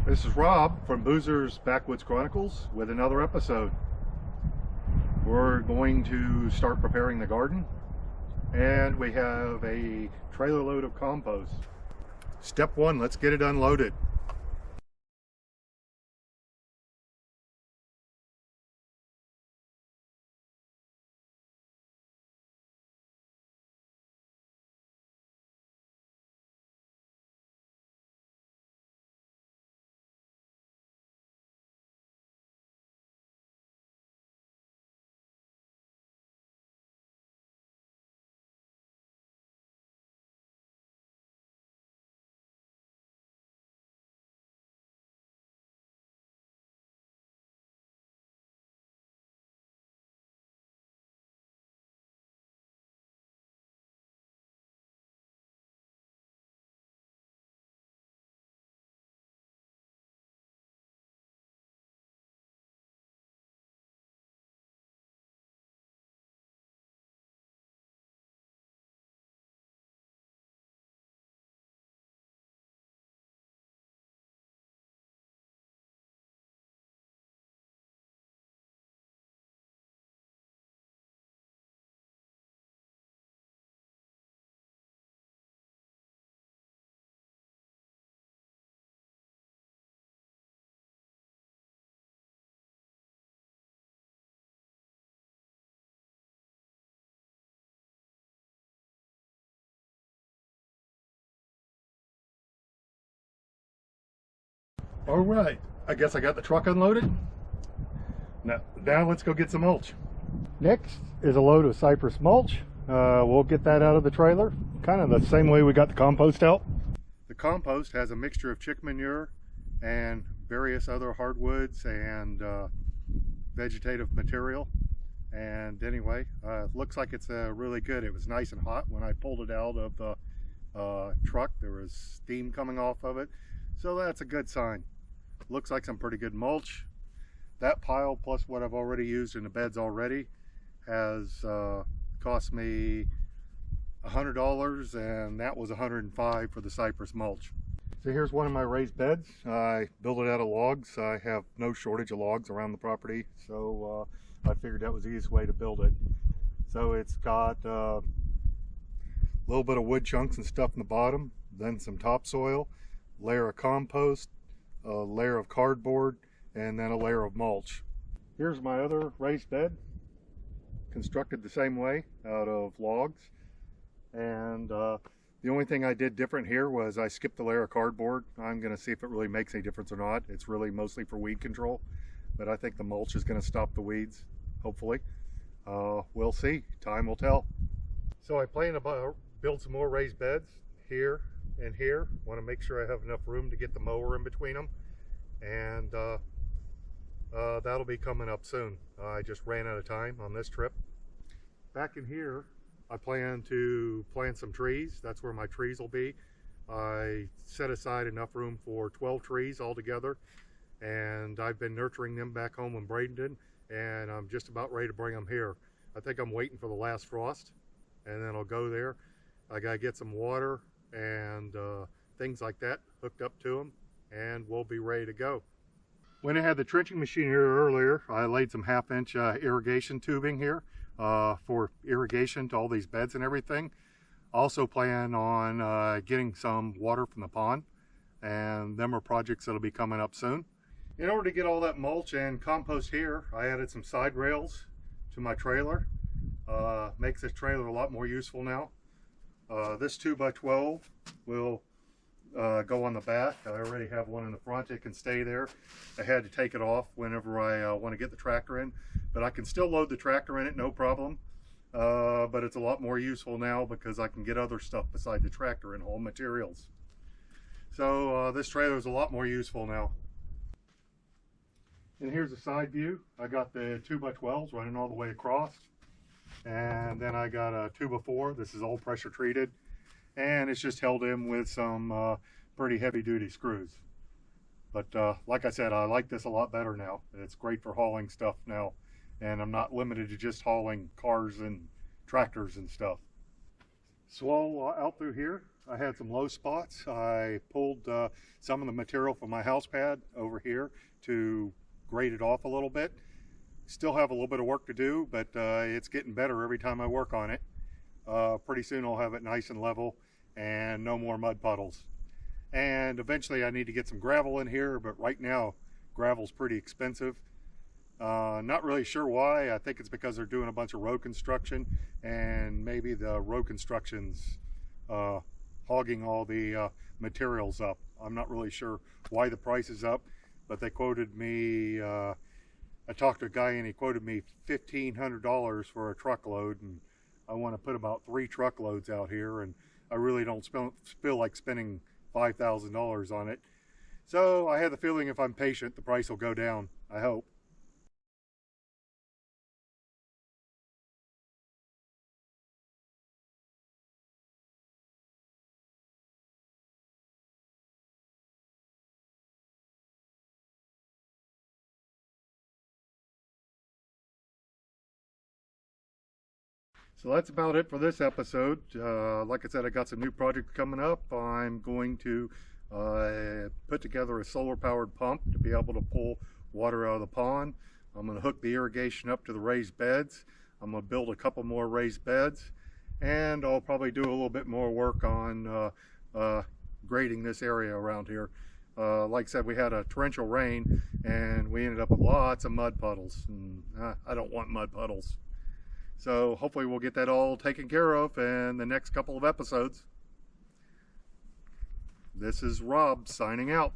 This is Rob from Boozer's Backwoods Chronicles with another episode. We're going to start preparing the garden, and we have a trailer load of compost. Step one, let's get it unloaded. All right, I guess I got the truck unloaded. Now let's go get some mulch. Next is a load of cypress mulch. We'll get that out of the trailer, kind of the same way we got the compost out. The compost has a mixture of chick manure and various other hardwoods and vegetative material. And anyway, looks like it's really good. It was nice and hot when I pulled it out of the truck. There was steam coming off of it, so that's a good sign. Looks like some pretty good mulch. That pile plus what I've already used in the beds already has cost me $100, and that was $105 for the cypress mulch. So here's one of my raised beds. I built it out of logs. I have no shortage of logs around the property, so I figured that was the easiest way to build it. So it's got a little bit of wood chunks and stuff in the bottom, then some topsoil, layer of compost, a layer of cardboard, and then a layer of mulch. Here's my other raised bed, constructed the same way out of logs. And the only thing I did different here was I skipped the layer of cardboard. I'm going to see if it really makes any difference or not. It's really mostly for weed control, but I think the mulch is going to stop the weeds, hopefully. We'll see. Time will tell. So I plan to build some more raised beds here and here. Want to make sure I have enough room to get the mower in between them, and that'll be coming up soon. I just ran out of time on this trip. Back in here I plan to plant some trees. That's where my trees will be. I set aside enough room for 12 trees altogether, and I've been nurturing them back home in Bradenton, and I'm just about ready to bring them here. I think I'm waiting for the last frost, and then I'll go there. I gotta get some water and things like that hooked up to them, and we'll be ready to go. When I had the trenching machine here earlier, I laid some 1/2-inch irrigation tubing here for irrigation to all these beds and everything. Also plan on getting some water from the pond, and them are projects that'll be coming up soon. In order to get all that mulch and compost here, I added some side rails to my trailer. Makes this trailer a lot more useful now. This 2x12 will go on the back. I already have one in the front. It can stay there. I had to take it off whenever I want to get the tractor in, but I can still load the tractor in it, no problem. But it's a lot more useful now because I can get other stuff beside the tractor and haul materials. So this trailer is a lot more useful now. And here's a side view. I got the 2x12s running all the way across. And then I got a 2x4. This is all pressure treated, and it's just held in with some pretty heavy duty screws. But like I said, I like this a lot better now. It's great for hauling stuff now, and I'm not limited to just hauling cars and tractors and stuff. So out through here, I had some low spots. I pulled some of the material from my house pad over here to grade it off a little bit. Still have a little bit of work to do, but it's getting better every time I work on it. Pretty soon I'll have it nice and level and no more mud puddles. And eventually I need to get some gravel in here, but right now gravel's pretty expensive. Not really sure why. I think it's because they're doing a bunch of road construction, and maybe the road construction's hogging all the materials up. I'm not really sure why the price is up, but they quoted me, I talked to a guy and he quoted me $1,500 for a truckload, and I want to put about 3 truckloads out here, and I really don't feel like spending $5,000 on it. So I have the feeling if I'm patient, the price will go down, I hope. So that's about it for this episode. Like I said, I got some new projects coming up. I'm going to put together a solar powered pump to be able to pull water out of the pond. I'm going to hook the irrigation up to the raised beds. I'm going to build a couple more raised beds, and I'll probably do a little bit more work on grading this area around here. Like I said, we had a torrential rain and we ended up with lots of mud puddles, and I don't want mud puddles. So hopefully we'll get that all taken care of in the next couple of episodes. This is Rob signing out.